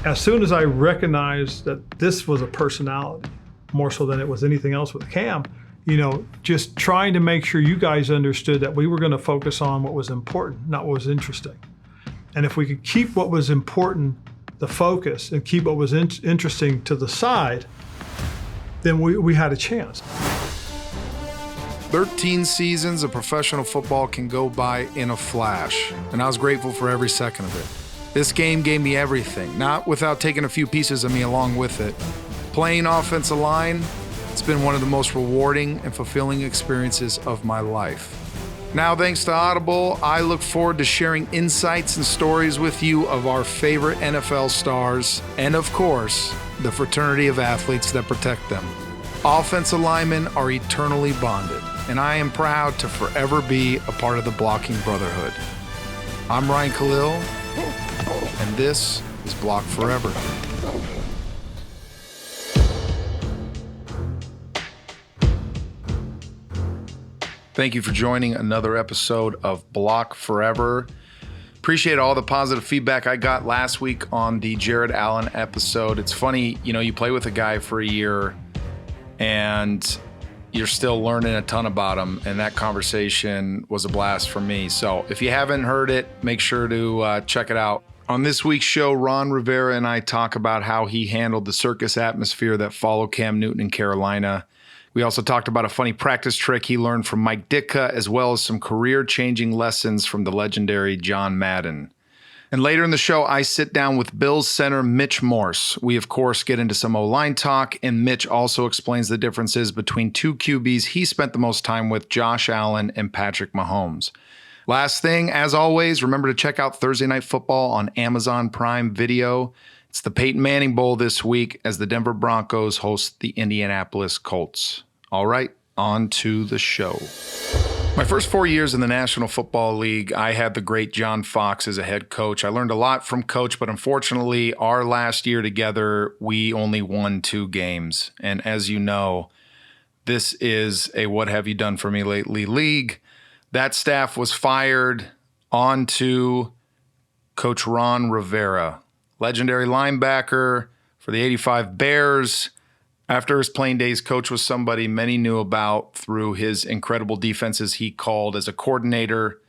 as soon as I recognized that this was a personality, more so than it was anything else with Cam, just trying to make sure you guys understood that we were going to focus on what was important, not what was interesting. And if we could keep what was important the focus and keep what was interesting to the side, then we had a chance. 13 seasons of professional football can go by in a flash, and I was grateful for every second of it. This game gave me everything, not without taking a few pieces of me along with it. Playing offensive line, it's been one of the most rewarding and fulfilling experiences of my life. Now, thanks to Audible, I look forward to sharing insights and stories with you of our favorite NFL stars, and of course, the fraternity of athletes that protect them. Offensive linemen are eternally bonded, and I am proud to forever be a part of the blocking brotherhood. I'm Ryan Kalil, and this is Block Forever. Thank you for joining another episode of Block Forever. Appreciate all the positive feedback I got last week on the Jared Allen episode. It's funny, you play with a guy for a year and you're still learning a ton about him, and that conversation was a blast for me. So if you haven't heard it, make sure to check it out. On this week's show, Ron Rivera and I talk about how he handled the circus atmosphere that followed Cam Newton in Carolina. We also talked about a funny practice trick he learned from Mike Ditka, as well as some career-changing lessons from the legendary John Madden. And later in the show, I sit down with Bills center Mitch Morse. We, of course, get into some O-line talk, and Mitch also explains the differences between two QBs he spent the most time with, Josh Allen and Patrick Mahomes. Last thing, as always, remember to check out Thursday Night Football on Amazon Prime Video. It's the Peyton Manning Bowl this week as the Denver Broncos host the Indianapolis Colts. All right, on to the show. My first 4 years in the National Football League, I had the great John Fox as a head coach. I learned a lot from Coach, but unfortunately, our last year together, we only won 2 games. And as you know, this is a what have you done for me lately league. That staff was fired. On to Coach Ron Rivera, legendary linebacker for the '85 Bears. After his playing days, Coach was somebody many knew about through his incredible defenses he called as a coordinator.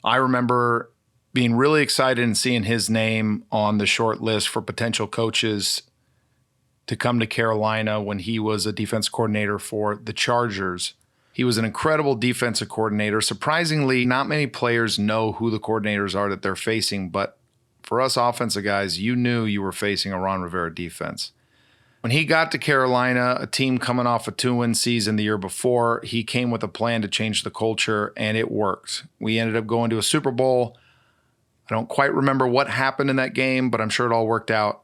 I remember being really excited and seeing his name on the short list for potential coaches to come to Carolina when he was a defense coordinator for the Chargers. He was an incredible defensive coordinator. Surprisingly, not many players know who the coordinators are that they're facing, but for us offensive guys, you knew you were facing a Ron Rivera defense. When he got to Carolina, a team coming off a 2-win season the year before, he came with a plan to change the culture, and it worked. We ended up going to a Super Bowl. I don't quite remember what happened in that game, but I'm sure it all worked out.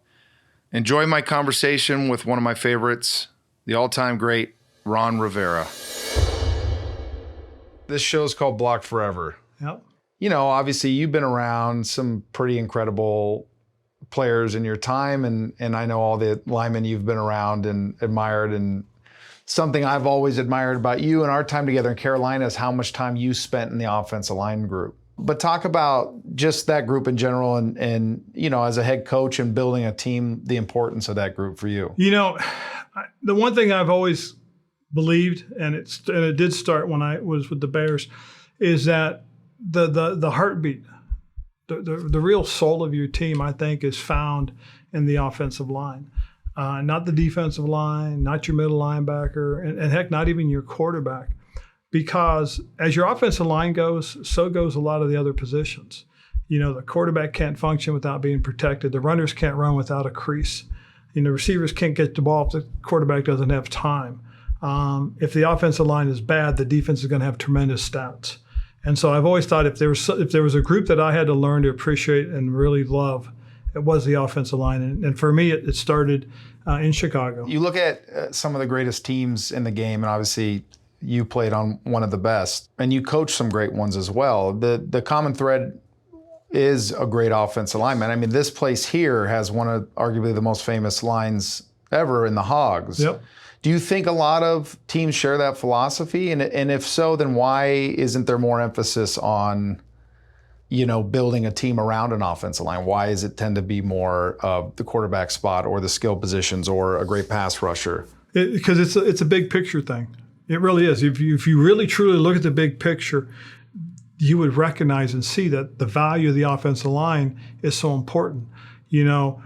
Enjoy my conversation with one of my favorites, the all-time great Ron Rivera. This show is called Block Forever. Yep. Obviously you've been around some pretty incredible players in your time, and I know all the linemen you've been around and admired, and something I've always admired about you and our time together in Carolina is how much time you spent in the offensive line group. But talk about just that group in general and as a head coach and building a team, the importance of that group for you. The one thing I've always believed, and it did start when I was with the Bears, is that the heartbeat, the real soul of your team, I think, is found in the offensive line, not the defensive line, not your middle linebacker, and heck, not even your quarterback. Because as your offensive line goes, so goes a lot of the other positions. The quarterback can't function without being protected. The runners can't run without a crease. Receivers can't get the ball if the quarterback doesn't have time. If the offensive line is bad, the defense is going to have tremendous stats. And so I've always thought if there was a group that I had to learn to appreciate and really love, it was the offensive line. And for me, it started in Chicago. You look at some of the greatest teams in the game, and obviously you played on one of the best, and you coached some great ones as well. The common thread is a great offensive lineman. I mean, this place here has one of arguably the most famous lines ever in the Hogs. Yep. Do you think a lot of teams share that philosophy? And if so, then why isn't there more emphasis on building a team around an offensive line? Why does it tend to be more the quarterback spot or the skill positions or a great pass rusher? Because it's a big picture thing. It really is. If you really truly look at the big picture, you would recognize and see that the value of the offensive line is so important. To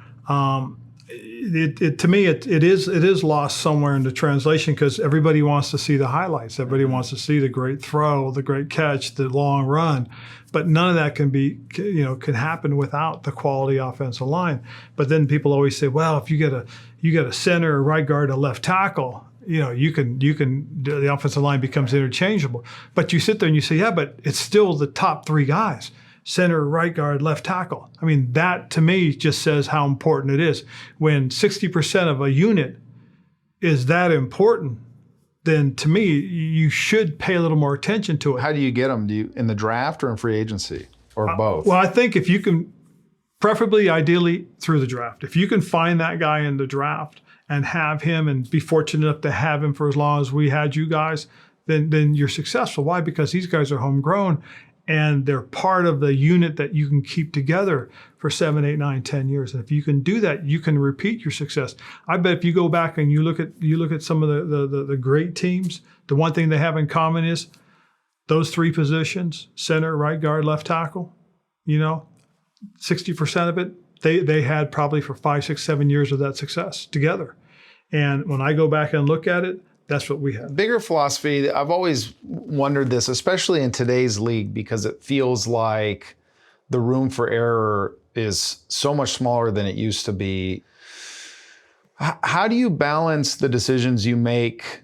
me, it is lost somewhere in the translation because everybody wants to see the highlights. Everybody wants to see the great throw, the great catch, the long run, but none of that can happen without the quality offensive line. But then people always say, well, if you get a center, a right guard, a left tackle, the offensive line becomes interchangeable. But you sit there and you say, yeah, but it's still the top three guys. Center, right guard, left tackle. I mean, that to me just says how important it is. When 60% of a unit is that important, then to me, you should pay a little more attention to it. How do you get them? Do you in the draft or in free agency or both? Well, I think if you can, preferably, ideally through the draft. If you can find that guy in the draft and have him and be fortunate enough to have him for as long as we had you guys, then you're successful. Why? Because these guys are homegrown. And they're part of the unit that you can keep together for 7, 8, 9, 10 years. And if you can do that, you can repeat your success. I bet if you go back and you look at some of the great teams, the one thing they have in common is those three positions: center, right guard, left tackle. 60% of it they had probably for 5, 6, 7 years of that success together. And when I go back and look at it, that's what we had. Bigger philosophy, I've always wondered this, especially in today's league, because it feels like the room for error is so much smaller than it used to be. How do you balance the decisions you make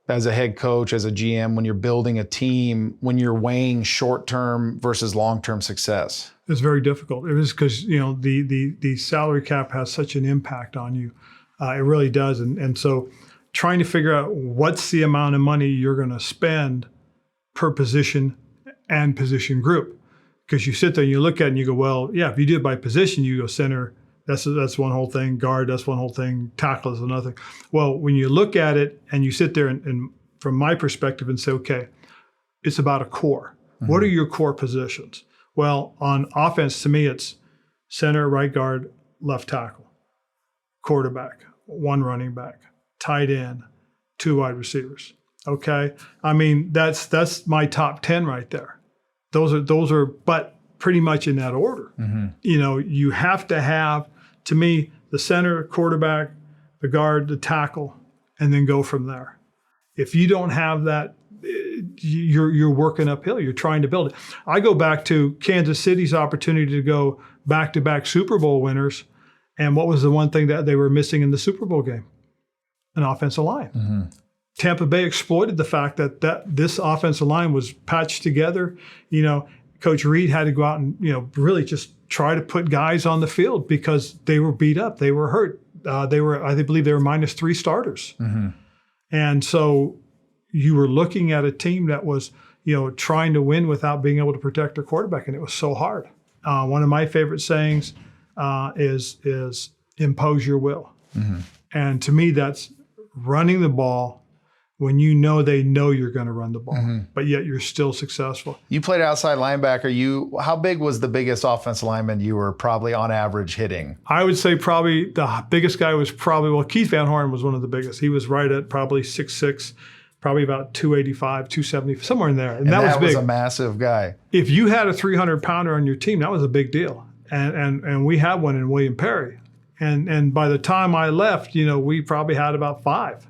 as a head coach, as a GM, when you're building a team, when you're weighing short-term versus long-term success? It's very difficult. It is because, the salary cap has such an impact on you. It really does. And so trying to figure out what's the amount of money you're going to spend per position and position group. Because you sit there and you look at it and you go, well, yeah, if you do it by position, you go center, that's one whole thing. Guard, that's one whole thing. Tackle is another thing. Well, when you look at it and you sit there and from my perspective and say, okay, it's about a core. Mm-hmm. What are your core positions? Well, on offense, to me, it's center, right guard, left tackle, quarterback, one running back, tight end, 2 wide receivers. Okay, I mean that's my top 10 right there. Those are, but pretty much in that order. Mm-hmm. You have to have, to me, the center, quarterback, the guard, the tackle, and then go from there. If you don't have that, you're working uphill. You're trying to build it. I go back to Kansas City's opportunity to go back-to-back Super Bowl winners, and what was the one thing that they were missing in the Super Bowl game? An offensive line. Mm-hmm. Tampa Bay exploited the fact that this offensive line was patched together. Coach Reid had to go out and really just try to put guys on the field because they were beat up, they were hurt. I believe they were -3 starters, mm-hmm. And so you were looking at a team that was trying to win without being able to protect their quarterback, and it was so hard. One of my favorite sayings is impose your will, mm-hmm. And to me that's running the ball when they know you're going to run the ball, mm-hmm. but yet you're still successful. You played outside linebacker. How big was the biggest offensive lineman you were probably on average hitting? I would say probably the biggest guy was Keith Van Horn was one of the biggest. He was right at probably 6'6", probably about 285, 270, somewhere in there. And that was big. Was a massive guy. If you had a 300-pounder on your team, that was a big deal. And we had one in William Perry. And by the time I left, we probably had about 5.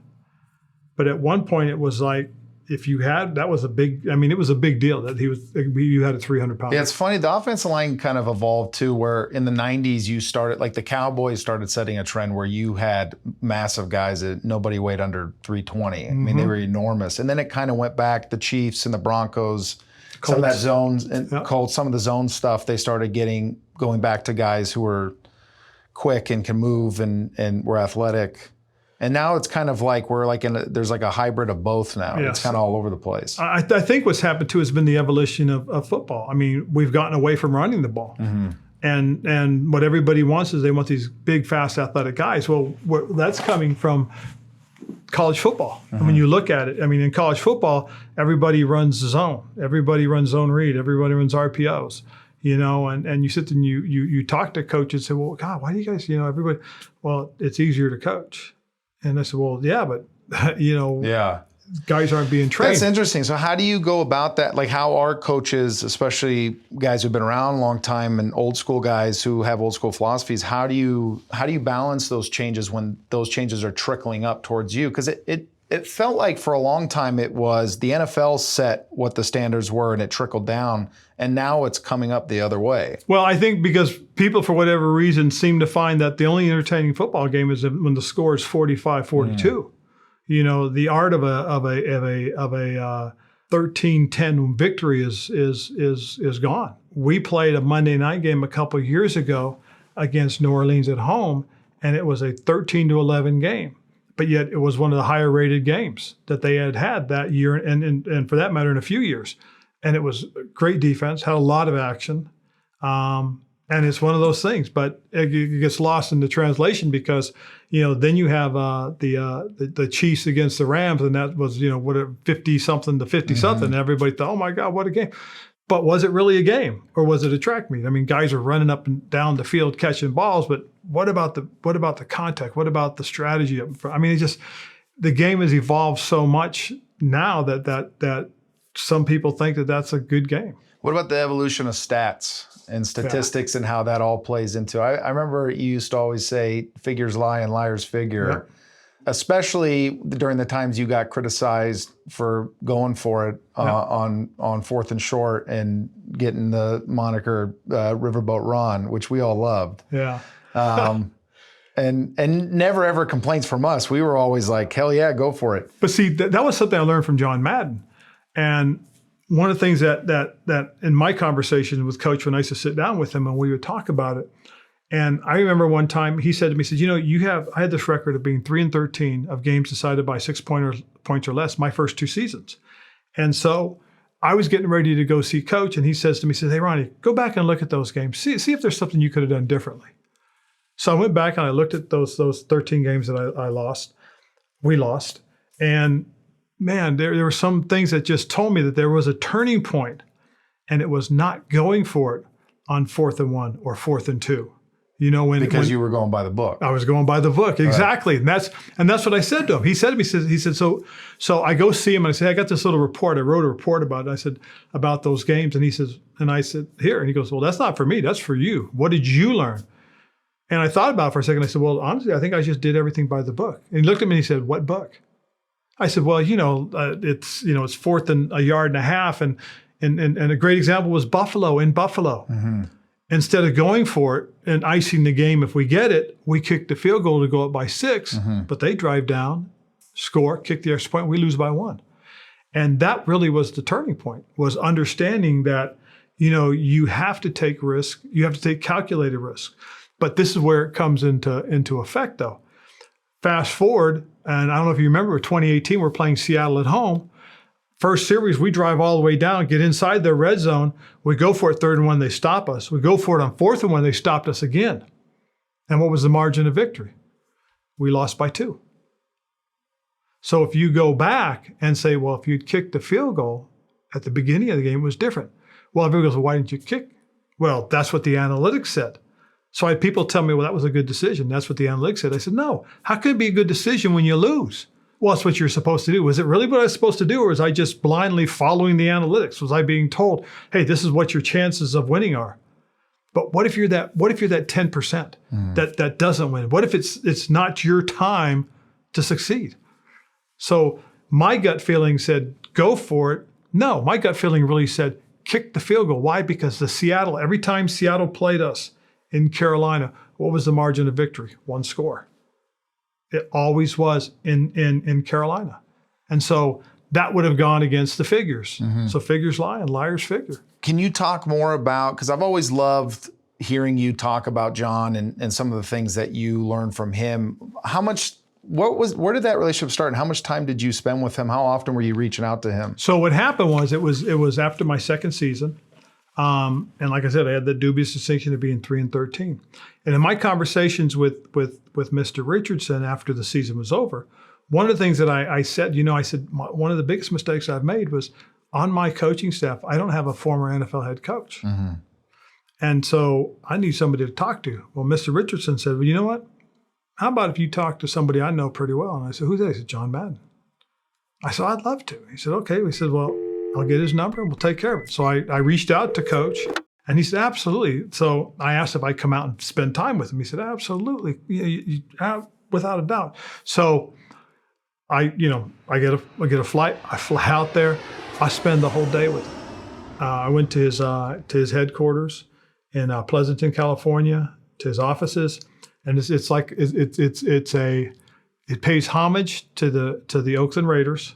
But at one point, it was like, if you had, it was a big deal that you had a 300-pounder. Yeah, it's funny. The offensive line kind of evolved too, where in the 90s, you started, like the Cowboys started setting a trend where you had massive guys that nobody weighed under 320. Mm-hmm. I mean, they were enormous. And then it kind of went back, the Chiefs and the Broncos, Colts. Some of that zones, and yep. Colts, some of the zone stuff, they started going back to guys who were quick and can move and were athletic. And now it's kind of like there's like a hybrid of both now. Yes. It's kind of all over the place. I think what's happened too has been the evolution of football. I mean, we've gotten away from running the ball. Mm-hmm. And what everybody wants is they want these big, fast, athletic guys. Well, that's coming from college football. Mm-hmm. And when you look at it, in college football, everybody runs zone. Everybody runs zone read. Everybody runs RPOs. and you sit and you talk to coaches and say, well, God, why do you guys, everybody, well, it's easier to coach. And I said, well, yeah, but, Yeah. guys aren't being trained. That's interesting. So how do you go about that? Like how are coaches, especially guys who've been around a long time and old school guys who have old school philosophies, how do you balance those changes when those changes are trickling up towards you? Because it felt like for a long time it was the NFL set what the standards were and it trickled down, and now it's coming up the other way. Well, I think because people, for whatever reason, seem to find that the only entertaining football game is when the score is 45-42. The art of a 13-10 victory is gone. We played a Monday night game a couple of years ago against New Orleans at home, and it was a 13-11 game. But yet it was one of the higher rated games that they had that year, and for that matter, in a few years. And it was great defense, had a lot of action. And it's one of those things, but it gets lost in the translation because, then you have the Chiefs against the Rams, and that was, 50-something to 50-something. And everybody thought, oh my God, what a game. But was it really a game, or was it a track meet? I mean, guys are running up and down the field catching balls, but what about the contact? What about the strategy? I mean, the game has evolved so much now that some people think that that's a good game. What about the evolution of stats and statistics and how that all plays into? I remember you used to always say figures lie and liars figure, especially during the times you got criticized for going for it on fourth and short and getting the moniker Riverboat Ron, which we all loved. Yeah. And never ever complaints from us. We were always like, hell yeah, go for it. But see, that was something I learned from John Madden. And one of the things that in my conversations with Coach, when I used to sit down with him and we would talk about it, and I remember one time he said to me, he said, I had this record of being 3-13 of games decided by 6 points or less my first 2 seasons. And so I was getting ready to go see Coach, and he says to me, hey, Ronnie, go back and look at those games. See if there's something you could have done differently. So I went back and I looked at those 13 games that we lost. And man, there were some things that just told me that there was a turning point, and it was not going for it on 4th and 1 or 4th and 2. Because you were going by the book. I was going by the book, exactly, right. and that's what I said to him. He said to me, he said, so I go see him and I say, I got this little report. I wrote a report about it. I said about those games, and he says, and I said, here, and he goes, well, that's not for me, that's for you. What did you learn? And I thought about it for a second. I said, well, honestly, I think I just did everything by the book. And he looked at me and he said, what book? I said, well, it's 4th and a yard and a half, and a great example was Buffalo. Mm-hmm. Instead of going for it and icing the game if we get it, we kick the field goal to go up by 6, but they drive down, score, kick the extra point, we lose by 1. And that really was the turning point, was understanding that, you have to take risk, you have to take calculated risk. But this is where it comes into effect, though. Fast forward, and I don't know if you remember, 2018, we're playing Seattle at home. First series, we drive all the way down, get inside their red zone. We go for it 3rd and 1, they stop us. We go for it on 4th and 1, they stopped us again. And what was the margin of victory? We lost by 2. So if you go back and say, well, if you'd kicked the field goal at the beginning of the game, it was different. Well, everybody goes, well, why didn't you kick? Well, that's what the analytics said. So I had people tell me, well, that was a good decision. That's what the analytics said. I said, no, how could it be a good decision when you lose? Well, that's what you're supposed to do. Was it really what I was supposed to do, or was I just blindly following the analytics? Was I being told, hey, this is what your chances of winning are? But what if you're that 10% that doesn't win? What if it's not your time to succeed? So my gut feeling said, go for it. No, my gut feeling really said, kick the field goal. Why? Because every time Seattle played us in Carolina, what was the margin of victory? 1 score. It always was in Carolina. And so that would have gone against the figures. So figures lie and liars figure. Can you talk more about, because I've always loved hearing you talk about John and some of the things that you learned from him. Where did that relationship start, and how much time did you spend with him? How often were you reaching out to him? So what happened was it was after my 2nd season. And like I said, I had the dubious distinction of being 3-13. And in my conversations with Mr. Richardson after the season was over, one of the things that I said, one of the biggest mistakes I've made was on my coaching staff, I don't have a former NFL head coach. And so I need somebody to talk to. Well, Mr. Richardson said, well, you know what? How about if you talk to somebody I know pretty well? And I said, who's that? He said, John Madden. I said, I'd love to. He said, okay. We said, well, I'll get his number and we'll take care of it. So I reached out to Coach and he said, absolutely. So I asked if I'd come out and spend time with him. He said, absolutely. Without a doubt. So I get a flight. I fly out there. I spend the whole day with him. I went to his headquarters in Pleasanton, California, to his offices, and it pays homage to the Oakland Raiders,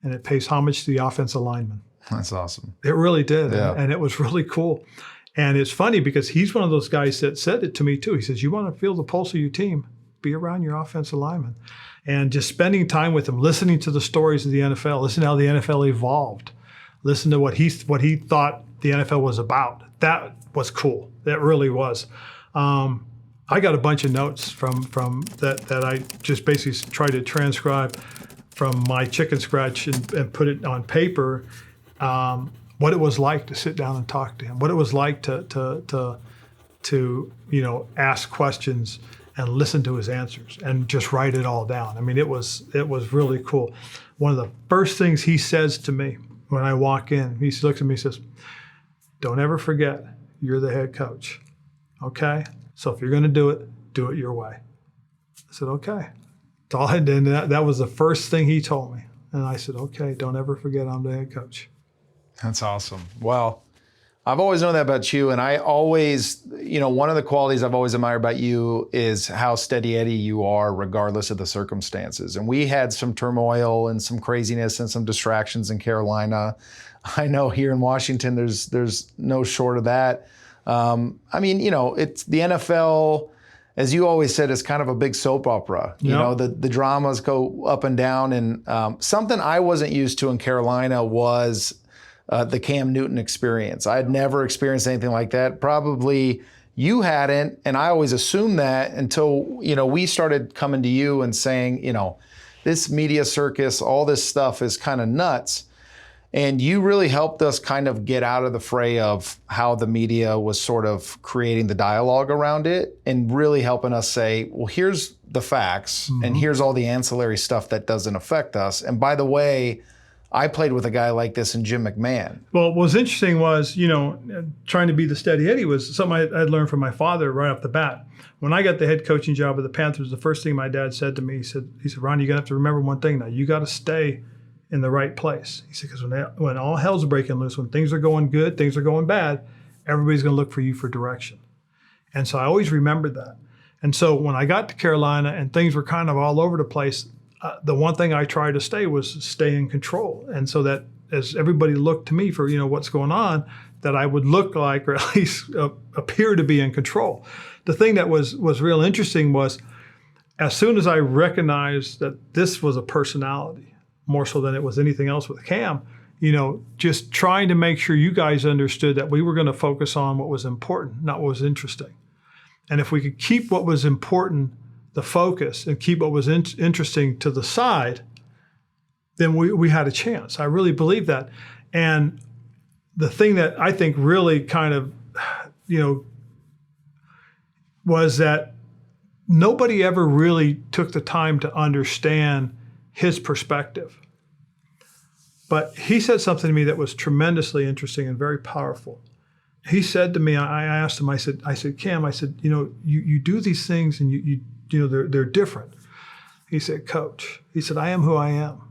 and it pays homage to the offensive linemen. That's awesome. It really did, yeah. and it was really cool. And it's funny because he's one of those guys that said it to me too. He says, "You want to feel the pulse of your team, be around your offensive linemen," and just spending time with him, listening to the stories of the NFL, listening to how the NFL evolved, listen to what he thought the NFL was about. That was cool. That really was. I got a bunch of notes from that I just basically tried to transcribe from my chicken scratch and put it on paper. What it was like to sit down and talk to him. What it was like to ask questions and listen to his answers and just write it all down. I mean, it was really cool. One of the first things he says to me when I walk in, he looks at me and says, "Don't ever forget, you're the head coach. Okay? So if you're going to do it your way." I said, "Okay." That's all I did. And that was the first thing he told me. And I said, "Okay, don't ever forget I'm the head coach." That's awesome. Well, I've always known that about you. And I always, one of the qualities I've always admired about you is how steady Eddie you are, regardless of the circumstances. And we had some turmoil and some craziness and some distractions in Carolina. I know here in Washington, there's no short of that. It's the NFL, as you always said, is kind of a big soap opera. Yep. The dramas go up and down. And something I wasn't used to in Carolina was the Cam Newton experience. I had never experienced anything like that. Probably you hadn't, and I always assumed that until, we started coming to you and saying, this media circus, all this stuff is kind of nuts. And you really helped us kind of get out of the fray of how the media was sort of creating the dialogue around it and really helping us say, well, here's the facts and here's all the ancillary stuff that doesn't affect us. And by the way, I played with a guy like this in Jim McMahon. Well, what was interesting was, trying to be the steady Eddie was something I'd learned from my father right off the bat. When I got the head coaching job with the Panthers, the first thing my dad said to me, he said, "Ron, you're going to have to remember one thing now. You got to stay in the right place." He said, because when all hell's breaking loose, when things are going good, things are going bad, everybody's going to look for you for direction. And so I always remembered that. And so when I got to Carolina and things were kind of all over the place, the one thing I tried to stay in control. And so that as everybody looked to me for, what's going on, that I would look like, or at least appear to be in control. The thing that was real interesting was as soon as I recognized that this was a personality, more so than it was anything else with Cam, just trying to make sure you guys understood that we were going to focus on what was important, not what was interesting. And if we could keep what was important the focus and keep what was interesting to the side, then we had a chance. I really believe that. And the thing that I think really kind of, was that nobody ever really took the time to understand his perspective. But he said something to me that was tremendously interesting and very powerful. He said to me, I asked him, I said, "Cam," I said, you do these things and they're different. He said, "Coach," he said, "I am who I am.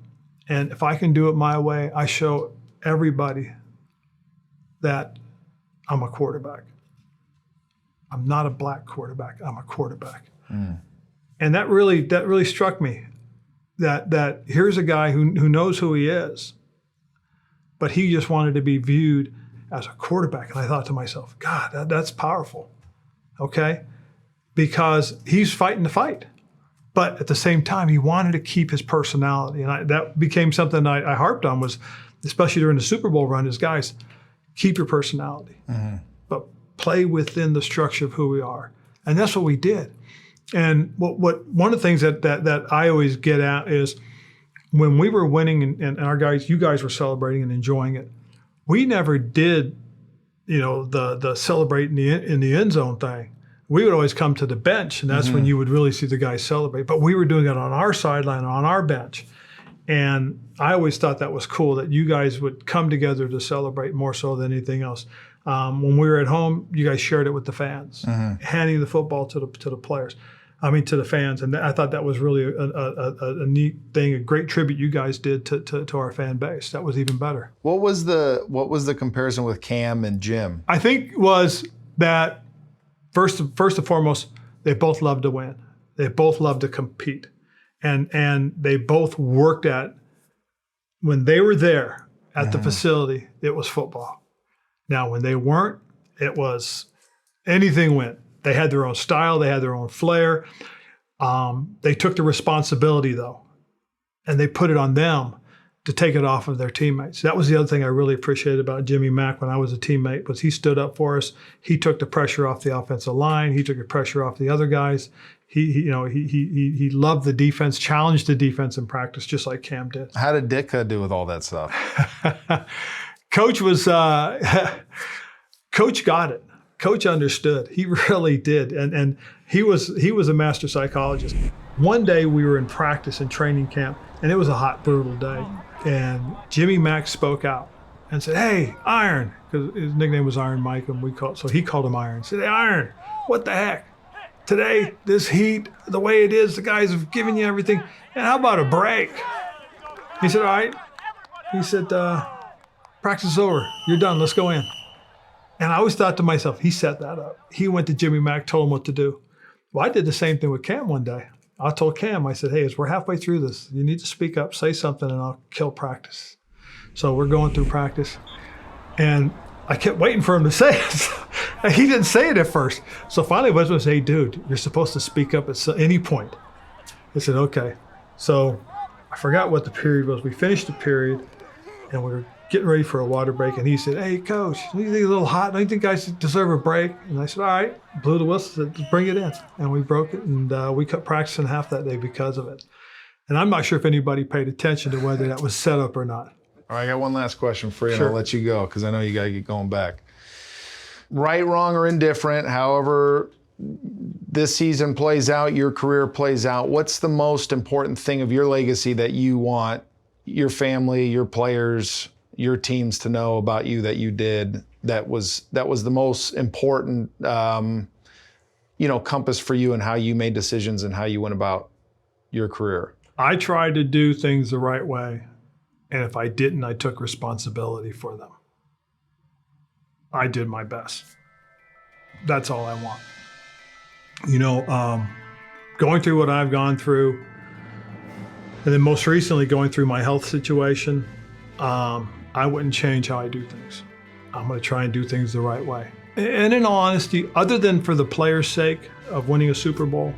And if I can do it my way, I show everybody that I'm a quarterback. I'm not a black quarterback, I'm a quarterback." And that really struck me. That here's a guy who knows who he is, but he just wanted to be viewed as a quarterback. And I thought to myself, God, that's powerful, okay? Because he's fighting the fight. But at the same time, he wanted to keep his personality. And that became something I harped on was, especially during the Super Bowl run, is guys, keep your personality, but play within the structure of who we are. And that's what we did. And what one of the things that I always get at is when we were winning and you guys were celebrating and enjoying it, we never did the celebrate in the end zone thing. We would always come to the bench, and that's when you would really see the guys celebrate. But we were doing it on our sideline, on our bench. And I always thought that was cool, that you guys would come together to celebrate more so than anything else. When we were at home, you guys shared it with the fans, handing the football to the players. To the fans. And I thought that was really a neat thing, a great tribute you guys did to our fan base. That was even better. What was the comparison with Cam and Jim? I think was that first and foremost, they both loved to win. They both loved to compete. And they both worked at, when they were there at the facility, it was football. Now, when they weren't, it was anything went. They had their own style. They had their own flair. They took the responsibility, though, and they put it on them to take it off of their teammates. That was the other thing I really appreciated about Jimmy Mack when I was a teammate, was he stood up for us. He took the pressure off the offensive line. He took the pressure off the other guys. He loved the defense, challenged the defense in practice, just like Cam did. How did Ditka do with all that stuff? Coach was Coach got it. Coach understood. He really did. And he was a master psychologist. One day we were in practice in training camp, and it was a hot, brutal day. And Jimmy Mack spoke out and said, "Hey, Iron," because his nickname was Iron Mike, and he called him Iron. He said, "Hey, Iron, what the heck? Today, this heat, the way it is, the guys have given you everything. And how about a break?" He said, "All right." He said, "Practice is over. You're done. Let's go in." And I always thought to myself, he set that up. He went to Jimmy Mack, told him what to do. Well, I did the same thing with Cam one day. I told Cam, I said, "Hey, as we're halfway through this, you need to speak up, say something, and I'll kill practice." So we're going through practice. And I kept waiting for him to say it. And he didn't say it at first. So finally, I was going to say, "Hey, dude, you're supposed to speak up at any point." I said, "Okay." So I forgot what the period was. We finished the period, and we were getting ready for a water break, and he said, "Hey, Coach, don't you think it's a little hot? Don't you think guys deserve a break?" And I said, "All right." Blew the whistle, said, "Bring it in." And we broke it, and we cut practice in half that day because of it. And I'm not sure if anybody paid attention to whether that was set up or not. All right, I got one last question for you, Sure. and I'll let you go because I know you got to get going back. Right, wrong, or indifferent, however this season plays out, your career plays out, what's the most important thing of your legacy that you want your family, your players, your teams to know about you that you did that was the most important compass for you and how you made decisions and how you went about your career? I tried to do things the right way, and if I didn't, I took responsibility for them. I did my best. That's all I want. Going through what I've gone through, and then most recently going through my health situation, I wouldn't change how I do things. I'm going to try and do things the right way. And in all honesty, other than for the players' sake of winning a Super Bowl,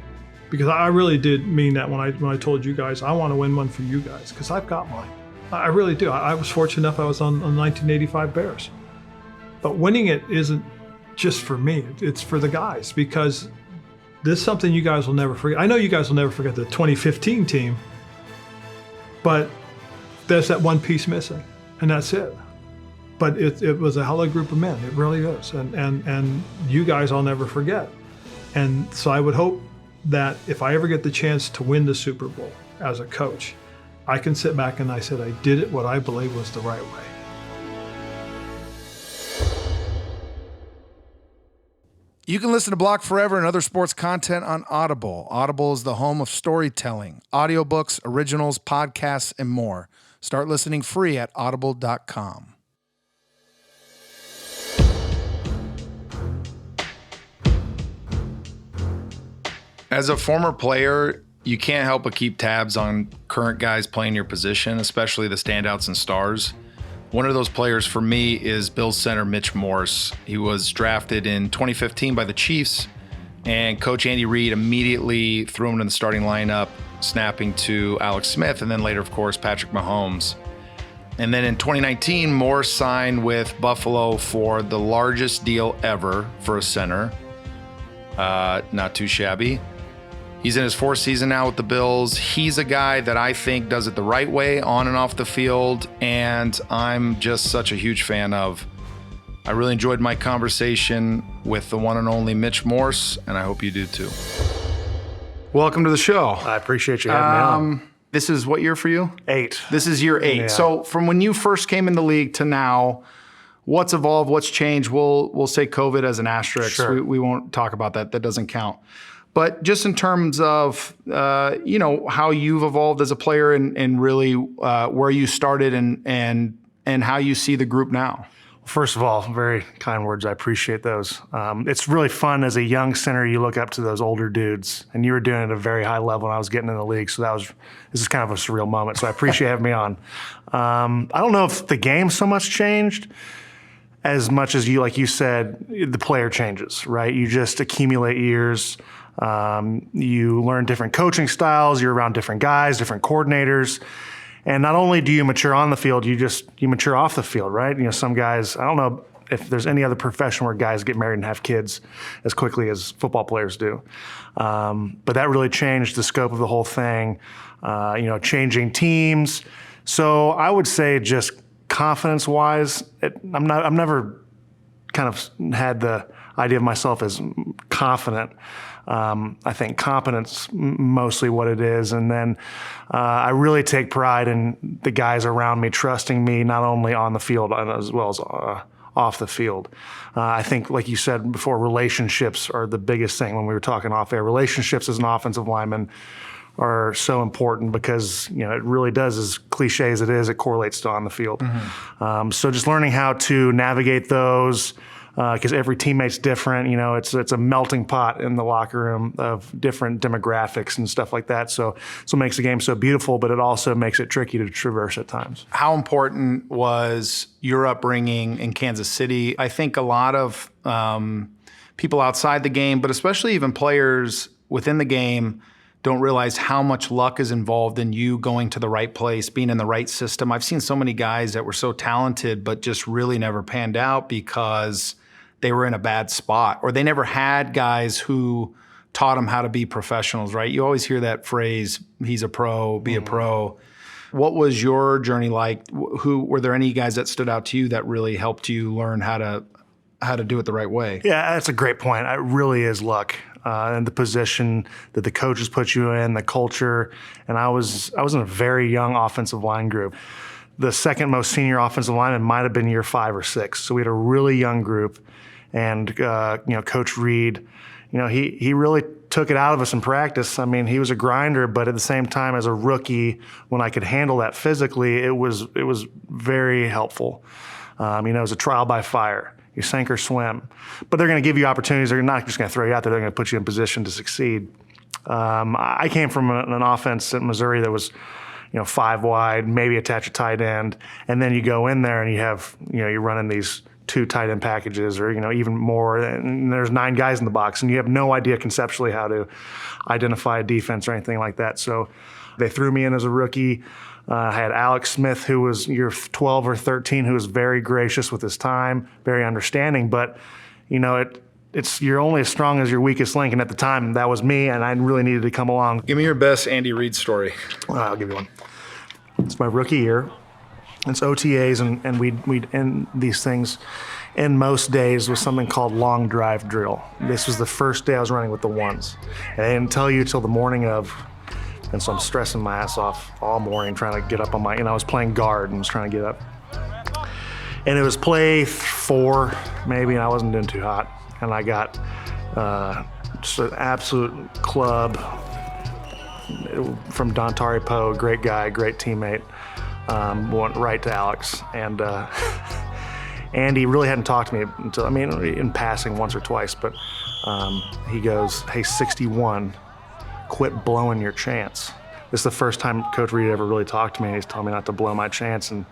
because I really did mean that when I told you guys, I want to win one for you guys, because I've got mine. I really do. I was fortunate enough I was on the 1985 Bears. But winning it isn't just for me. It's for the guys, because this is something you guys will never forget. I know you guys will never forget the 2015 team, but there's that one piece missing, and that's it. But it was a hell of a group of men. It really is. And you guys I'll never forget. And so I would hope that if I ever get the chance to win the Super Bowl as a coach, I can sit back and I said I did it what I believe was the right way. You can listen to Block Forever and other sports content on Audible. Audible is the home of storytelling, audiobooks, originals, podcasts, and more. Start listening free at audible.com. As a former player, you can't help but keep tabs on current guys playing your position, especially the standouts and stars. One of those players for me is Bills center Mitch Morse. He was drafted in 2015 by the Chiefs, and Coach Andy Reid immediately threw him in the starting lineup, snapping to Alex Smith, and then later, of course, Patrick Mahomes. And then in 2019, Morse signed with Buffalo for the largest deal ever for a center. Not too shabby. He's in his fourth season now with the Bills. He's a guy that I think does it the right way on and off the field, and I'm just such a huge fan of. I really enjoyed my conversation with the one and only Mitch Morse, and I hope you do too. Welcome to the show. I appreciate you having me on. This is what year for you? 8. This is year 8. Yeah. So from when you first came in the league to now, what's evolved, what's changed? We'll say COVID as an asterisk. Sure. We won't talk about that. That doesn't count. But just in terms of, how you've evolved as a player and really where you started and how you see the group now. First of all, very kind words. I appreciate those. It's really fun as a young center. You look up to those older dudes, and you were doing it at a very high level when I was getting in the league. So this is kind of a surreal moment. So I appreciate having me on. I don't know if the game so much changed as much as like you said, the player changes, right? You just accumulate years. You learn different coaching styles. You're around different guys, different coordinators. And not only do you mature on the field, you mature off the field, right? Some guys, I don't know if there's any other profession where guys get married and have kids as quickly as football players do. But that really changed the scope of the whole thing, changing teams. So I would say just confidence-wise, I'm never kind of had the idea of myself as confident. I think competence mostly what it is. And then I really take pride in the guys around me trusting me, not only on the field as well as off the field. I think, like you said before, relationships are the biggest thing when we were talking off air. Relationships as an offensive lineman are so important because, it really does, as cliche as it is, it correlates to on the field. Mm-hmm. So just learning how to navigate those, because every teammate's different. It's a melting pot in the locker room of different demographics and stuff like that. So it makes the game so beautiful, but it also makes it tricky to traverse at times. How important was your upbringing in Kansas City? I think a lot of people outside the game, but especially even players within the game, don't realize how much luck is involved in you going to the right place, being in the right system. I've seen so many guys that were so talented, but just really never panned out because they were in a bad spot, or they never had guys who taught them how to be professionals, right? You always hear that phrase, he's a pro, be a pro. What was your journey like? Were there any guys that stood out to you that really helped you learn how to do it the right way? Yeah, that's a great point. It really is luck. And the position that the coaches put you in, the culture. And I was in a very young offensive line group. The second most senior offensive lineman might have been year 5 or 6. So we had a really young group. And, Coach Reid, he really took it out of us in practice. I mean, he was a grinder, but at the same time, as a rookie, when I could handle that physically, it was very helpful. It was a trial by fire. You sink or swim. But they're going to give you opportunities. They're not just going to throw you out there. They're going to put you in position to succeed. I came from an offense at Missouri that was, 5 wide, maybe attach a tight end. And then you go in there and you have, you're running these 2 tight end packages or, even more. And there's 9 guys in the box and you have no idea conceptually how to identify a defense or anything like that. So they threw me in as a rookie. I had Alex Smith, who was year 12 or 13, who was very gracious with his time, very understanding. But, you're only as strong as your weakest link. And at the time, that was me, and I really needed to come along. Give me your best Andy Reid story. I'll give you one. It's my rookie year. It's OTAs, and we'd end these things in most days with something called long drive drill. This was the first day I was running with the ones. And they didn't tell you till the morning of. And so I'm stressing my ass off all morning trying to get up on I was playing guard and was trying to get up. And it was play 4 maybe, and I wasn't doing too hot. And I got just an absolute club from Dontari Poe, great guy, great teammate. Went right to Alex. And Andy really hadn't talked to me until, in passing once or twice, but he goes, "Hey, 61. Quit blowing your chance." This is the first time Coach Reid ever really talked to me. He's told me not to blow my chance, and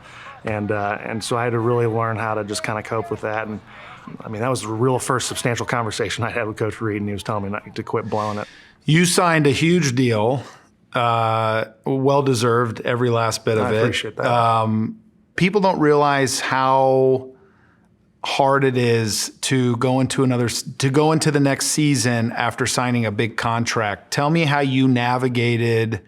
so I had to really learn how to just kind of cope with that. And that was the real first substantial conversation I had with Coach Reid, and he was telling me not to quit blowing it. You signed a huge deal, well deserved, every last bit of it. I appreciate that. People don't realize how hard it is to go into the next season after signing a big contract. Tell me how you navigated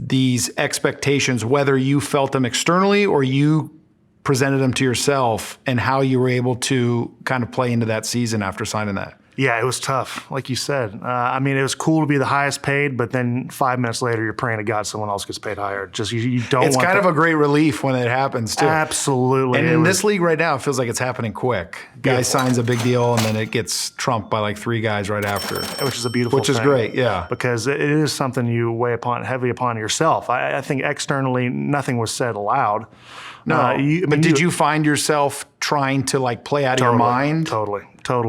these expectations, whether you felt them externally or you presented them to yourself and how you were able to kind of play into that season after signing that. Yeah, it was tough, like you said. It was cool to be the highest paid, but then 5 minutes later, you're praying to God someone else gets paid higher. Just you don't. It's kind of a great relief when it happens too. Absolutely. And in this league right now, it feels like it's happening quick. Guy signs a big deal, and then it gets trumped by like 3 guys right after, which is a beautiful which is thing. great. Yeah, because it is something you weigh heavy upon yourself. I think externally, nothing was said aloud. No, did you find yourself trying to like play out of your mind? Totally.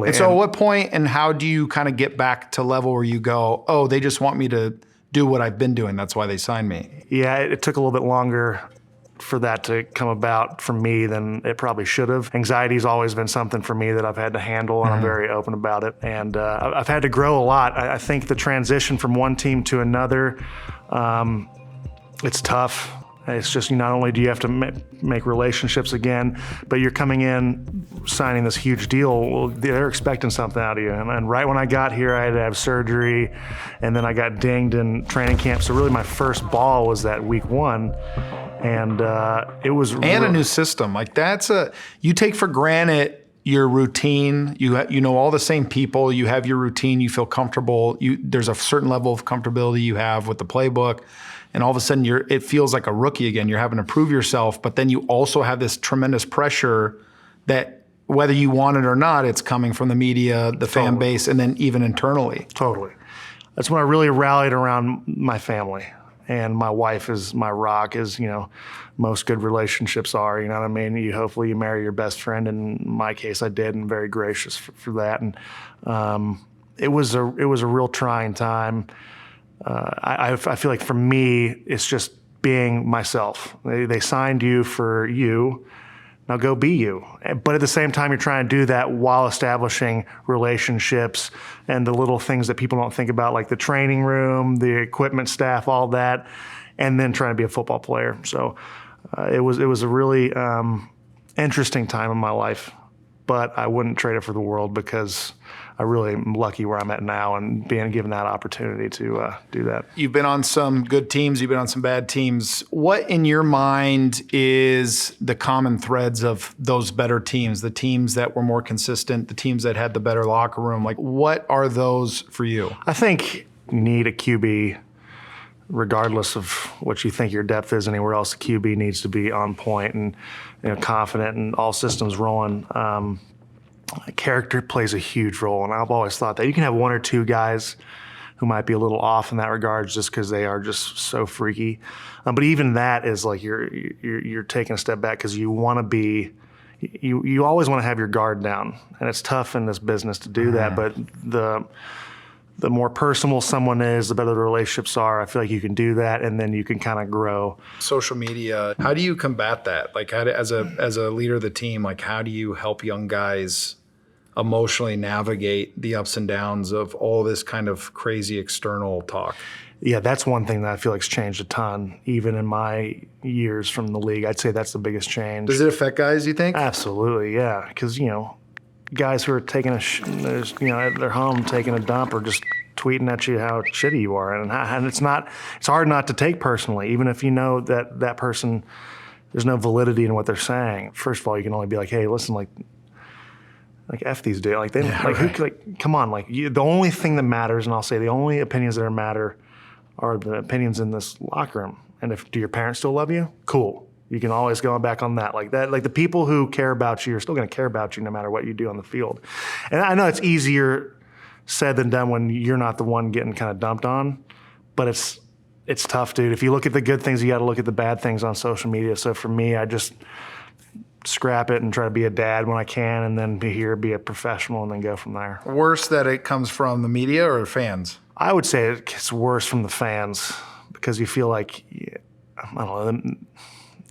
And so at what point and how do you kind of get back to level where you go, oh, they just want me to do what I've been doing. That's why they signed me. Yeah, it took a little bit longer for that to come about for me than it probably should have. Anxiety's always been something for me that I've had to handle, and I'm very open about it. And I've had to grow a lot. I think the transition from one team to another, it's tough. It's just, not only do you have to make relationships again, but you're coming in, signing this huge deal. Well, they're expecting something out of you. And right when I got here, I had to have surgery, and then I got dinged in training camp. So really my first ball was that week 1. And it was... And a new system. Like you take for granted your routine. You know all the same people. You have your routine. You feel comfortable. There's a certain level of comfortability you have with the playbook. And all of a sudden, it feels like a rookie again. You're having to prove yourself, but then you also have this tremendous pressure that whether you want it or not, it's coming from the media, the fan base, and then even internally. Totally. That's when I really rallied around my family. And my wife is my rock, as most good relationships are. You know what I mean? Hopefully you marry your best friend. In my case, I did, and very gracious for that. And it was a real trying time. I feel like for me, it's just being myself. They signed you for you. Now go be you. But at the same time, you're trying to do that while establishing relationships and the little things that people don't think about, like the training room, the equipment staff, all that, and then trying to be a football player. So it was a really interesting time in my life, but I wouldn't trade it for the world because I really am lucky where I'm at now and being given that opportunity to do that. You've been on some good teams. You've been on some bad teams. What in your mind is the common threads of those better teams, the teams that were more consistent, the teams that had the better locker room? Like, what are those for you? I think you need a QB, regardless of what you think your depth is anywhere else. The QB needs to be on point and confident and all systems rolling. Character plays a huge role, and I've always thought that you can have 1 or 2 guys who might be a little off in that regard just because they are just so freaky. But even that is like you're taking a step back because you want to be, you always want to have your guard down, and it's tough in this business to do that. But the more personal someone is, the better the relationships are. I feel like you can do that, and then you can kind of grow. Social media, how do you combat that? Like, as a leader of the team, like, how do you help young guys emotionally navigate the ups and downs of all this kind of crazy external talk? Yeah, that's one thing that I feel like's changed a ton, even in my years from the league. I'd say that's the biggest change. Does it affect guys, you think? Absolutely, yeah. Because, guys who are taking at their home taking a dump or just tweeting at you how shitty you are. And it's hard not to take personally, even if you know that person, there's no validity in what they're saying. First of all, you can only be like, hey, listen, like F these dudes. Come on, the only thing that matters, and I'll say the only opinions that matter are the opinions in this locker room. And do your parents still love you? Cool. You can always go back on that. Like the people who care about you are still going to care about you no matter what you do on the field. And I know it's easier said than done when you're not the one getting kind of dumped on, but it's tough, dude. If you look at the good things, you got to look at the bad things on social media. So for me, I just scrap it and try to be a dad when I can, and then be a professional, and then go from there. Worse that it comes from the media or fans? I would say it gets worse from the fans because you feel like, I don't know,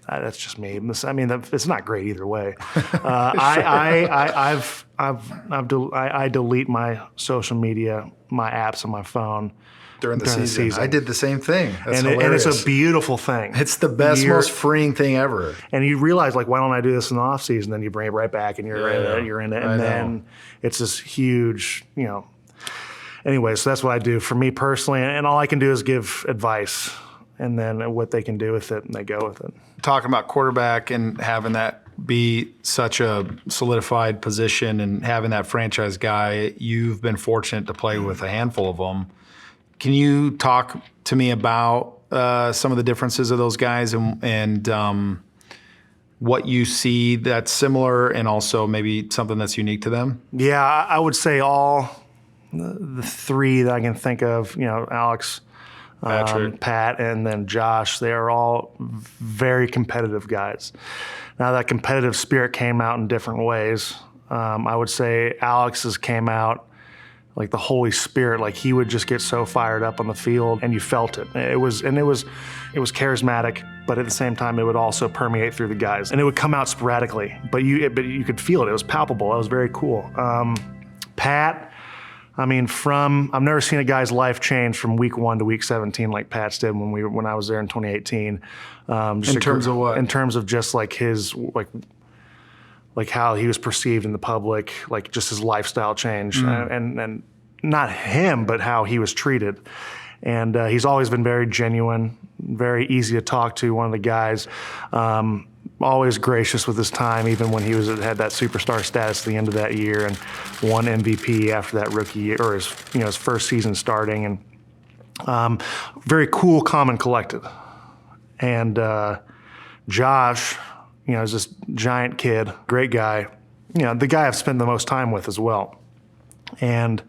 that's just me. I mean, it's not great either way. I delete my social media, my apps on my phone during the season. I did the same thing. That's hilarious. And it's a beautiful thing. It's the best, most freeing thing ever. And you realize, like, why don't I do this in the off season? Then you bring it right back, and you're in it, and then it's this huge, Anyway, so that's what I do for me personally, and all I can do is give advice. and then what they can do with it, and they go with it. Talking about quarterback and having that be such a solidified position and having that franchise guy, you've been fortunate to play with a handful of them. Can you talk to me about some of the differences of those guys and what you see that's similar and also maybe something that's unique to them? Yeah, I would say all the three that I can think of, Alex, Patrick, Pat, and then Josh, they are all very competitive guys. Now, that competitive spirit came out in different ways. I would say Alex's came out like the Holy Spirit, like he would just get so fired up on the field, and you felt it. It was charismatic, but at the same time, it would also permeate through the guys, and it would come out sporadically, but you could feel it. It was palpable. It was very cool. Pat, I've never seen a guy's life change from week 1 to week 17 like Pat's did when I was there in 2018. In terms of what? In terms of just like his like how he was perceived in the public, like just his lifestyle change, and not him, but how he was treated. And he's always been very genuine, very easy to talk to. One of the guys, always gracious with his time, even when he had that superstar status at the end of that year and won MVP after that rookie year, or his first season starting, and very cool, calm, and collected. And Josh, is this giant kid, great guy, the guy I've spent the most time with as well. And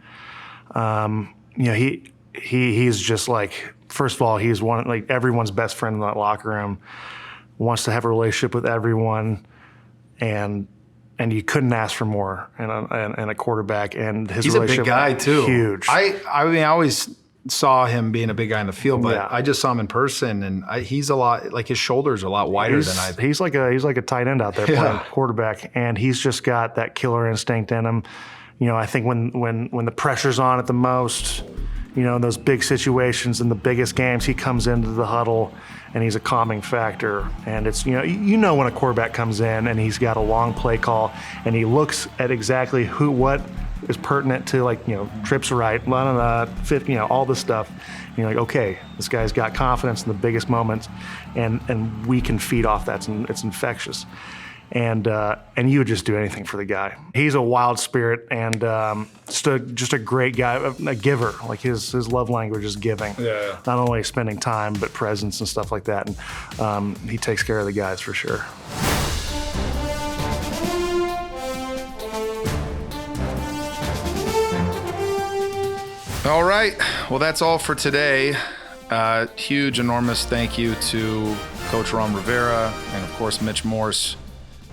he's just like, first of all, he's everyone's best friend in that locker room, wants to have a relationship with everyone, and you couldn't ask for more in a quarterback. And he's a big guy too. Huge. I always saw him being a big guy in the field, but Yeah. I just saw him in person, and he's a lot, like his shoulders are a lot wider than I. He's like a tight end out there playing quarterback, and he's just got that killer instinct in him. I think when the pressure's on at the most, in those big situations, in the biggest games, he comes into the huddle and he's a calming factor. And it's, when a quarterback comes in and he's got a long play call and he looks at exactly what is pertinent to, trips right, fit, all this stuff. And you're like, okay, this guy's got confidence in the biggest moments, and we can feed off that. It's infectious. And you would just do anything for the guy. He's a wild spirit and just a great guy, a giver. Like his love language is giving. Yeah. Not only spending time, but presence and stuff like that. And he takes care of the guys for sure. All right. Well, that's all for today. Huge, enormous thank you to Coach Ron Rivera and, of course, Mitch Morse.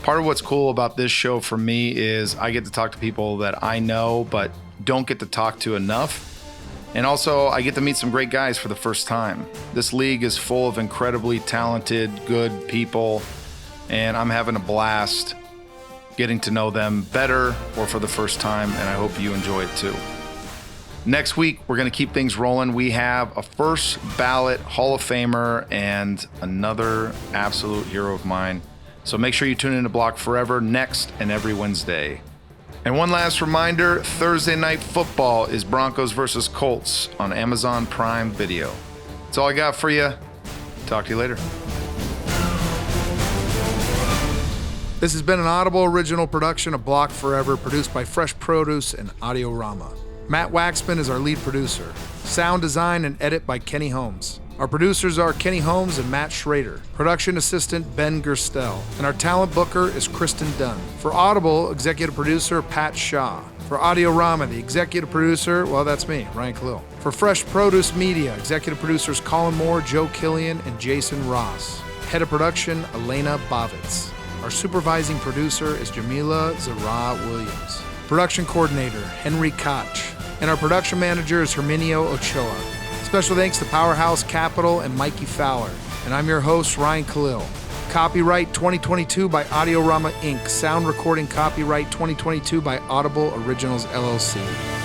Part of what's cool about this show for me is I get to talk to people that I know but don't get to talk to enough. And also, I get to meet some great guys for the first time. This league is full of incredibly talented, good people, and I'm having a blast getting to know them better or for the first time, and I hope you enjoy it too. Next week, we're going to keep things rolling. We have a first ballot Hall of Famer and another absolute hero of mine. So make sure you tune in to Block Forever next and every Wednesday. And one last reminder, Thursday Night Football is Broncos versus Colts on Amazon Prime Video. That's all I got for you. Talk to you later. This has been an Audible original production of Block Forever, produced by Fresh Produce and Audiorama. Matt Waxman is our lead producer. Sound design and edit by Kenny Holmes. Our producers are Kenny Holmes and Matt Schrader. Production assistant Ben Gerstel. And our talent booker is Kristen Dunn. For Audible, executive producer Pat Shaw. For Audiorama, the executive producer, well, that's me, Ryan Kalil. For Fresh Produce Media, executive producers Colin Moore, Joe Killian, and Jason Ross. Head of production, Elena Bovitz. Our supervising producer is Jamila Zara Williams. Production coordinator, Henry Koch. And our production manager is Herminio Ochoa. Special thanks to Powerhouse Capital and Mikey Fowler. And I'm your host, Ryan Kalil. Copyright 2022 by Audiorama Inc. Sound recording copyright 2022 by Audible Originals LLC.